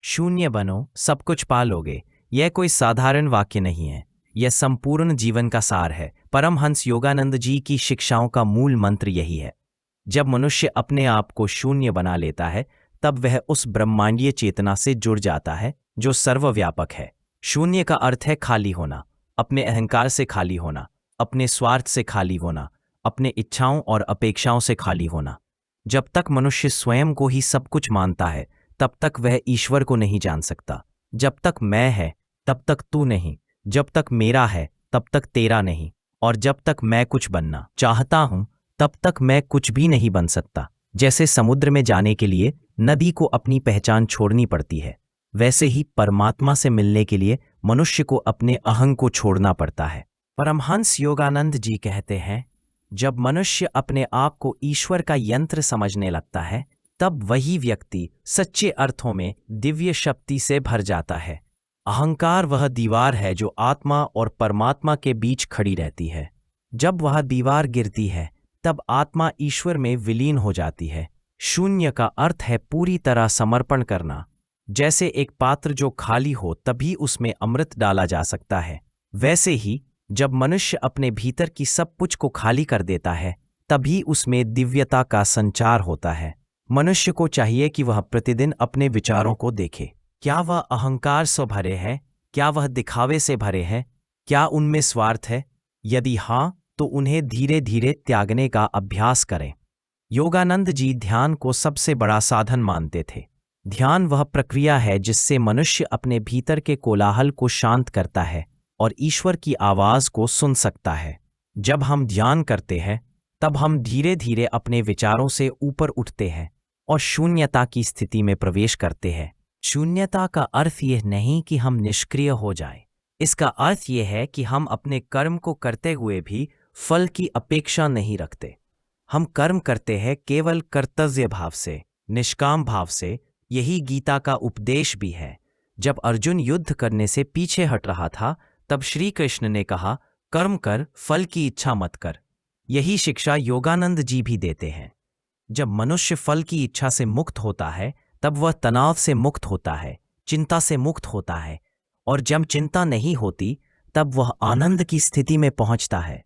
शून्य बनो, सब कुछ पा लोगे। यह कोई साधारण वाक्य नहीं है, यह संपूर्ण जीवन का सार है। परमहंस योगानंद जी की शिक्षाओं का मूल मंत्र यही है। जब मनुष्य अपने आप को शून्य बना लेता है, तब वह उस ब्रह्मांडीय चेतना से जुड़ जाता है जो सर्वव्यापक है। शून्य का अर्थ है खाली होना, अपने अहंकार से खाली होना, अपने स्वार्थ से खाली होना, अपने इच्छाओं और अपेक्षाओं से खाली होना। जब तक मनुष्य स्वयं को ही सब कुछ मानता है, तब तक वह ईश्वर को नहीं जान सकता। जब तक मैं है, तब तक तू नहीं। जब तक मेरा है, तब तक तेरा नहीं। और जब तक मैं कुछ बनना चाहता हूं, तब तक मैं कुछ भी नहीं बन सकता। जैसे समुद्र में जाने के लिए नदी को अपनी पहचान छोड़नी पड़ती है, वैसे ही परमात्मा से मिलने के लिए मनुष्य को अपने अहं को छोड़ना पड़ता है। परमहंस योगानंद जी कहते हैं, जब मनुष्य अपने आप को ईश्वर का यंत्र समझने लगता है, तब वही व्यक्ति सच्चे अर्थों में दिव्य शक्ति से भर जाता है। अहंकार वह दीवार है जो आत्मा और परमात्मा के बीच खड़ी रहती है। जब वह दीवार गिरती है, तब आत्मा ईश्वर में विलीन हो जाती है। शून्य का अर्थ है पूरी तरह समर्पण करना। जैसे एक पात्र जो खाली हो तभी उसमें अमृत डाला जा सकता है, वैसे ही जब मनुष्य अपने भीतर की सब कुछ को खाली कर देता है, तभी उसमें दिव्यता का संचार होता है। मनुष्य को चाहिए कि वह प्रतिदिन अपने विचारों को देखे। क्या वह अहंकार से भरे हैं? क्या वह दिखावे से भरे हैं? क्या उनमें स्वार्थ है? यदि हाँ, तो उन्हें धीरे धीरे त्यागने का अभ्यास करें। योगानंद जी ध्यान को सबसे बड़ा साधन मानते थे। ध्यान वह प्रक्रिया है जिससे मनुष्य अपने भीतर के कोलाहल को शांत करता है और ईश्वर की आवाज को सुन सकता है। जब हम ध्यान करते हैं, तब हम धीरे धीरे अपने विचारों से ऊपर उठते हैं और शून्यता की स्थिति में प्रवेश करते हैं। शून्यता का अर्थ यह नहीं कि हम निष्क्रिय हो जाएं। इसका अर्थ यह है कि हम अपने कर्म को करते हुए भी फल की अपेक्षा नहीं रखते। हम कर्म करते हैं केवल कर्तव्य भाव से, निष्काम भाव से। यही गीता का उपदेश भी है। जब अर्जुन युद्ध करने से पीछे हट रहा था, तब श्री कृष्ण ने कहा, कर्म कर, फल की इच्छा मत कर। यही शिक्षा योगानंद जी भी देते हैं। जब मनुष्य फल की इच्छा से मुक्त होता है, तब वह तनाव से मुक्त होता है, चिंता से मुक्त होता है, और जब चिंता नहीं होती, तब वह आनंद की स्थिति में पहुंचता है।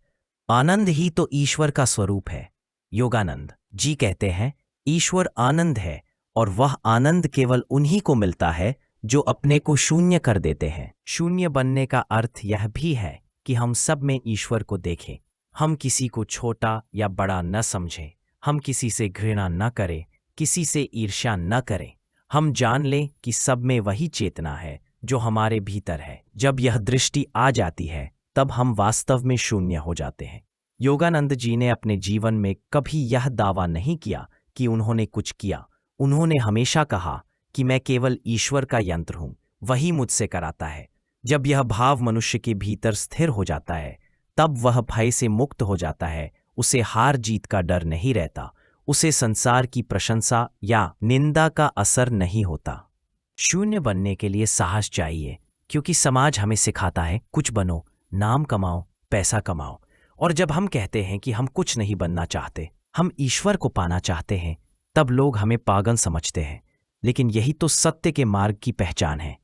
आनंद ही तो ईश्वर का स्वरूप है। योगानंद जी कहते हैं, ईश्वर आनंद है और वह आनंद केवल उन्हीं को मिलता है जो अपने को शून्य कर देते हैं। शून्य बनने का अर्थ यह भी है कि हम सब में ईश्वर को देखें। हम किसी को छोटा या बड़ा न समझें। हम किसी से घृणा न करें, किसी से ईर्ष्या न करें। हम जान लें कि सब में वही चेतना है जो हमारे भीतर है। जब यह दृष्टि आ जाती है, तब हम वास्तव में शून्य हो जाते हैं। योगानंद जी ने अपने जीवन में कभी यह दावा नहीं किया कि उन्होंने कुछ किया। उन्होंने हमेशा कहा कि मैं केवल ईश्वर का यंत्र हूं, वही मुझसे कराता है। जब यह भाव मनुष्य के भीतर स्थिर हो जाता है, तब वह भय से मुक्त हो जाता है। उसे हार जीत का डर नहीं रहता। उसे संसार की प्रशंसा या निंदा का असर नहीं होता। शून्य बनने के लिए साहस चाहिए, क्योंकि समाज हमें सिखाता है, कुछ बनो, नाम कमाओ, पैसा कमाओ। और जब हम कहते हैं कि हम कुछ नहीं बनना चाहते, हम ईश्वर को पाना चाहते हैं, तब लोग हमें पागल समझते हैं। लेकिन यही तो सत्य के मार्ग की पहचान है।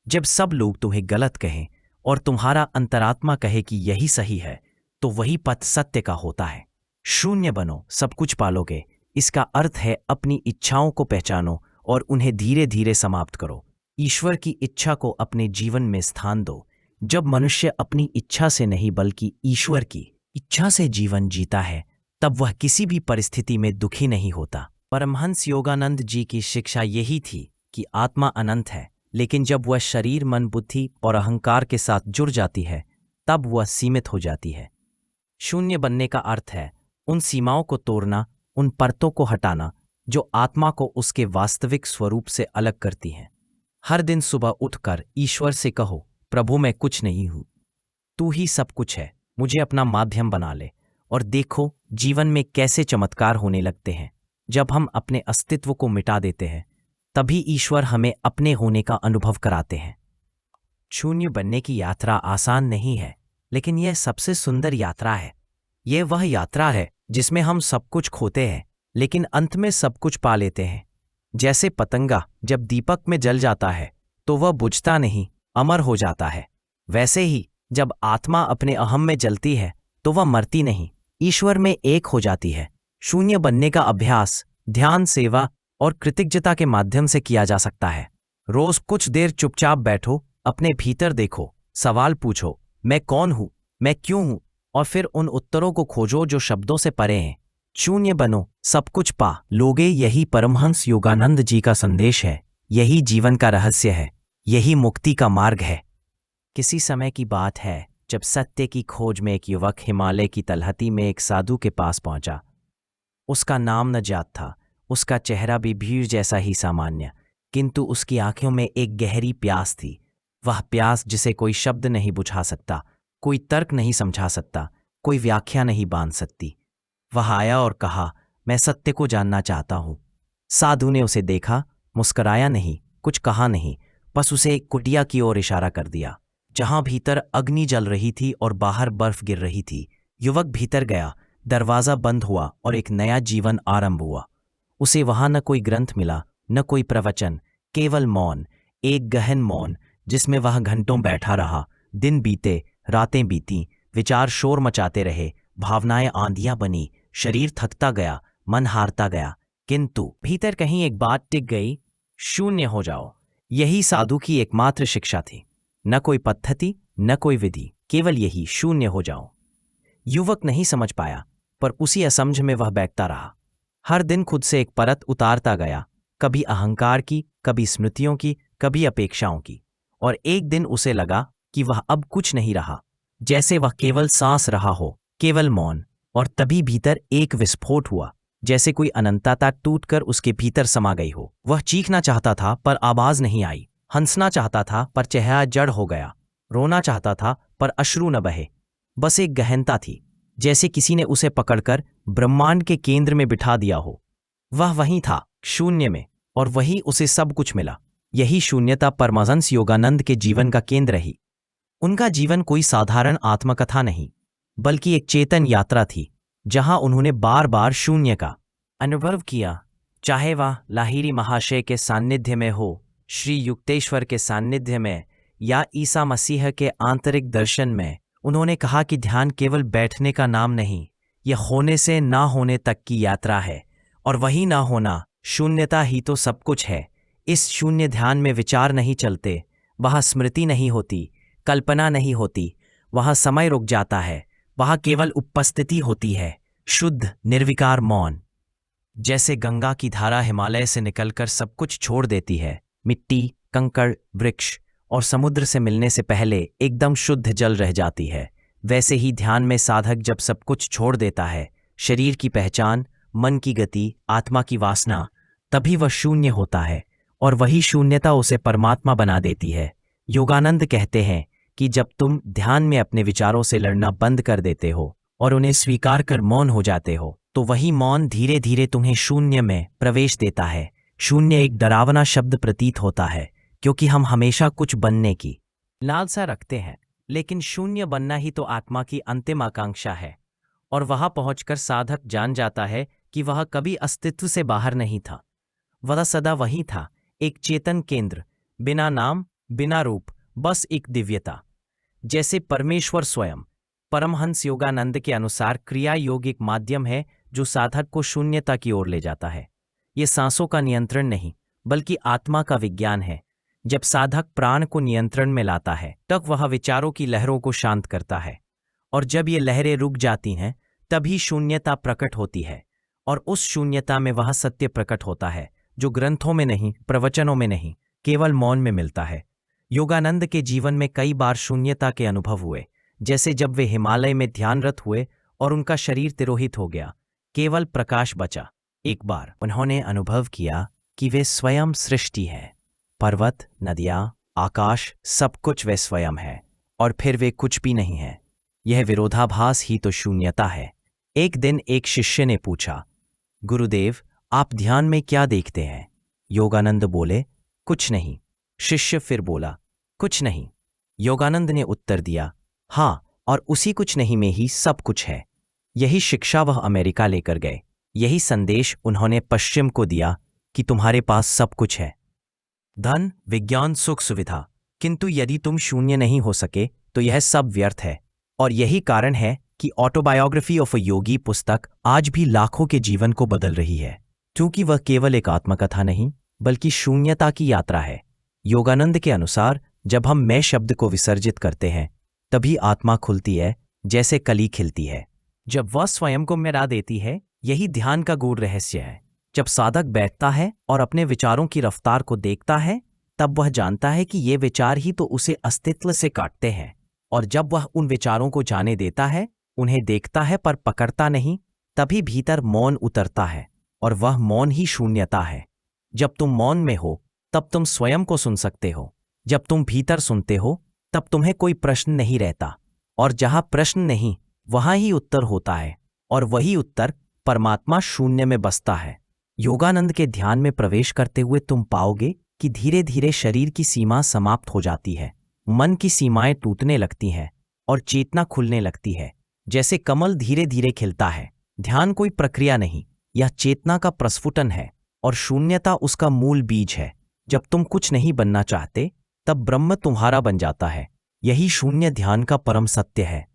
जब सब लोग तुम्हें गलत कहें और तुम्हारा अंतरात्मा कहे कि यही सही है, तो वही पथ सत्य का होता है। शून्य बनो, सब कुछ पालोगे। इसका अर्थ है अपनी इच्छाओं को पहचानो और उन्हें धीरे धीरे समाप्त करो। ईश्वर की इच्छा को अपने जीवन में स्थान दो। जब मनुष्य अपनी इच्छा से नहीं बल्कि ईश्वर की इच्छा से जीवन जीता है, तब वह किसी भी परिस्थिति में दुखी नहीं होता। परमहंस योगानंद जी की शिक्षा यही थी कि आत्मा अनंत है, लेकिन जब वह शरीर, मन, बुद्धि और अहंकार के साथ जुड़ जाती है, तब वह सीमित हो जाती है। शून्य बनने का अर्थ है उन सीमाओं को तोड़ना, उन परतों को हटाना जो आत्मा को उसके वास्तविक स्वरूप से अलग करती हैं। हर दिन सुबह उठकर ईश्वर से कहो, प्रभु मैं कुछ नहीं हूं, तू ही सब कुछ है, मुझे अपना माध्यम बना ले। और देखो जीवन में कैसे चमत्कार होने लगते हैं। जब हम अपने अस्तित्व को मिटा देते हैं, तभी ईश्वर हमें अपने होने का अनुभव कराते हैं। शून्य बनने की यात्रा आसान नहीं है, लेकिन यह सबसे सुंदर यात्रा है। यह वह यात्रा है जिसमें हम सब कुछ खोते हैं, लेकिन अंत में सब कुछ पा लेते हैं। जैसे पतंगा जब दीपक में जल जाता है तो वह बुझता नहीं, अमर हो जाता है, वैसे ही जब आत्मा अपने अहम में जलती है तो वह मरती नहीं, ईश्वर में एक हो जाती है। शून्य बनने का अभ्यास ध्यान, सेवा और कृतज्ञता के माध्यम से किया जा सकता है। रोज कुछ देर चुपचाप बैठो, अपने भीतर देखो, सवाल पूछो, मैं कौन हूं, मैं क्यों हूं, और फिर उन उत्तरों को खोजो जो शब्दों से परे हैं। शून्य बनो, सब कुछ पा लोगे। यही परमहंस योगानंद जी का संदेश है, यही जीवन का रहस्य है, यही मुक्ति का मार्ग है। किसी समय की बात है जब सत्य की खोज में एक युवक हिमालय की तलहटी में एक साधु के पास पहुंचा। उसका नाम नजात था, उसका चेहरा भी भीड़ जैसा ही सामान्य, किंतु उसकी आंखों में एक गहरी प्यास थी। वह प्यास जिसे कोई शब्द नहीं बुझा सकता, कोई तर्क नहीं समझा सकता, कोई व्याख्या नहीं बांध सकती। वह आया और कहा, मैं सत्य को जानना चाहता हूं। साधु ने उसे देखा, मुस्कराया नहीं, कुछ कहा नहीं, बस उसे एक कुटिया की ओर इशारा कर दिया जहां भीतर अग्नि जल रही थी और बाहर बर्फ गिर रही थी। युवक भीतर गया, दरवाजा बंद हुआ और एक नया जीवन आरंभ हुआ। उसे वहां न कोई ग्रंथ मिला, न कोई प्रवचन, केवल मौन, एक गहन मौन जिसमें वह घंटों बैठा रहा। दिन बीते, रातें बीती, विचार शोर मचाते रहे, भावनाएं आंधियां बनी, शरीर थकता गया, मन हारता गया, किंतु भीतर कहीं एक बात टिक गई, शून्य हो जाओ। यही साधु की एकमात्र शिक्षा थी। न कोई पद्धति, न कोई विधि, केवल यही, शून्य हो जाओ। युवक नहीं समझ पाया, पर उसी असमझ में वह बैठता रहा। हर दिन खुद से एक परत उतारता गया, कभी अहंकार की, कभी स्मृतियों की, कभी अपेक्षाओं की। और एक दिन उसे लगा कि वह अब कुछ नहीं रहा, जैसे वह केवल सांस रहा हो, केवल मौन। और तभी भीतर एक विस्फोट हुआ, जैसे कोई अनंतता टूटकर उसके भीतर समा गई हो। वह चीखना चाहता था पर आवाज नहीं आई, हंसना चाहता था पर चेहरा जड़ हो गया, रोना चाहता था पर अश्रु न बहे। बस एक गहनता थी, जैसे किसी ने उसे पकड़कर ब्रह्मांड के केंद्र में बिठा दिया हो। वह वहीं था, शून्य में, और वही उसे सब कुछ मिला। यही शून्यता परमहंस योगानंद के जीवन का केंद्र रही। उनका जीवन कोई साधारण आत्मकथा नहीं, बल्कि एक चेतन यात्रा थी, जहां उन्होंने बार बार शून्य का अनुभव किया। चाहे वह लाहिरी महाशय के सान्निध्य में हो, श्री युक्तेश्वर के सान्निध्य में, या ईसा मसीह के आंतरिक दर्शन में। उन्होंने कहा कि ध्यान केवल बैठने का नाम नहीं, यह होने से ना होने तक की यात्रा है, और वही ना होना, शून्यता ही तो सब कुछ है। इस शून्य ध्यान में विचार नहीं चलते, वहाँ स्मृति नहीं होती, कल्पना नहीं होती, वहाँ समय रुक जाता है, वहाँ केवल उपस्थिति होती है, शुद्ध निर्विकार मौन। जैसे गंगा की धारा हिमालय से निकलकर सब कुछ छोड़ देती है, मिट्टी, कंकड़, वृक्ष और समुद्र से मिलने से पहले एकदम शुद्ध जल रह जाती है, वैसे ही ध्यान में साधक जब सब कुछ छोड़ देता है, शरीर की पहचान, मन की गति, आत्मा की वासना, तभी वह शून्य होता है, और वही शून्यता उसे परमात्मा बना देती है। योगानंद कहते हैं कि जब तुम ध्यान में अपने विचारों से लड़ना बंद कर देते हो और उन्हें स्वीकार कर मौन हो जाते हो, तो वही मौन धीरे धीरे तुम्हें शून्य में प्रवेश देता है। शून्य एक डरावना शब्द प्रतीत होता है, क्योंकि हम हमेशा कुछ बनने की लालसा रखते हैं, लेकिन शून्य बनना ही तो आत्मा की अंतिम आकांक्षा है। और वहां पहुंचकर साधक जान जाता है कि वह कभी अस्तित्व से बाहर नहीं था, वह सदा वही था, एक चेतन केंद्र, बिना नाम, बिना रूप, बस एक दिव्यता। जैसे परमेश्वर स्वयं। परमहंस योगानंद के अनुसार क्रिया योग एक माध्यम है जो साधक को शून्यता की ओर ले जाता है। ये सांसों का नियंत्रण नहीं, बल्कि आत्मा का विज्ञान है। जब साधक प्राण को नियंत्रण में लाता है, तब वह विचारों की लहरों को शांत करता है, और जब ये लहरें रुक जाती हैं, तभी शून्यता प्रकट होती है, और उस शून्यता में वह सत्य प्रकट होता है जो ग्रंथों में नहीं, प्रवचनों में नहीं, केवल मौन में मिलता है। योगानंद के जीवन में कई बार शून्यता के अनुभव हुए, जैसे जब वे हिमालय में ध्यानरत हुए और उनका शरीर तिरोहित हो गया, केवल प्रकाश बचा। एक बार उन्होंने अनुभव किया कि वे स्वयं सृष्टि है, पर्वत, नदियां, आकाश, सब कुछ वे स्वयं है, और फिर वे कुछ भी नहीं है। यह विरोधाभास ही तो शून्यता है। एक दिन एक शिष्य ने पूछा, गुरुदेव, आप ध्यान में क्या देखते हैं? योगानंद बोले, कुछ नहीं। शिष्य फिर बोला, कुछ नहीं। योगानंद ने उत्तर दिया, हाँ, और उसी कुछ नहीं में ही सब कुछ है। यही शिक्षा वह अमेरिका लेकर गए, यही संदेश उन्होंने पश्चिम को दिया कि तुम्हारे पास सब कुछ है, धन, विज्ञान, सुख, सुविधा। किंतु यदि तुम शून्य नहीं हो सके तो यह सब व्यर्थ है। और यही कारण है कि ऑटोबायोग्राफी ऑफ अ योगी पुस्तक आज भी लाखों के जीवन को बदल रही है, क्योंकि वह केवल एक आत्मकथा नहीं बल्कि शून्यता की यात्रा है। योगानंद के अनुसार जब हम मैं शब्द को विसर्जित करते हैं तभी आत्मा खुलती है, जैसे कली खिलती है जब वह स्वयं को मिटा देती है। यही ध्यान का गूढ़ रहस्य है। जब साधक बैठता है और अपने विचारों की रफ्तार को देखता है तब वह जानता है कि ये विचार ही तो उसे अस्तित्व से काटते हैं। और जब वह उन विचारों को जाने देता है, उन्हें देखता है पर पकड़ता नहीं, तभी भीतर मौन उतरता है और वह मौन ही शून्यता है। जब तुम मौन में हो तब तुम स्वयं को सुन सकते हो। जब तुम भीतर सुनते हो तब तुम्हें कोई प्रश्न नहीं रहता, और जहां प्रश्न नहीं वहां ही उत्तर होता है, और वही उत्तर परमात्मा शून्य में बसता है। योगानंद के ध्यान में प्रवेश करते हुए तुम पाओगे कि धीरे धीरे शरीर की सीमा समाप्त हो जाती है, मन की सीमाएं टूटने लगती हैं और चेतना खुलने लगती है, जैसे कमल धीरे धीरे खिलता है। ध्यान कोई प्रक्रिया नहीं, यह चेतना का प्रस्फुटन है और शून्यता उसका मूल बीज है। जब तुम कुछ नहीं बनना चाहते तब ब्रह्म तुम्हारा बन जाता है। यही शून्य ध्यान का परम सत्य है।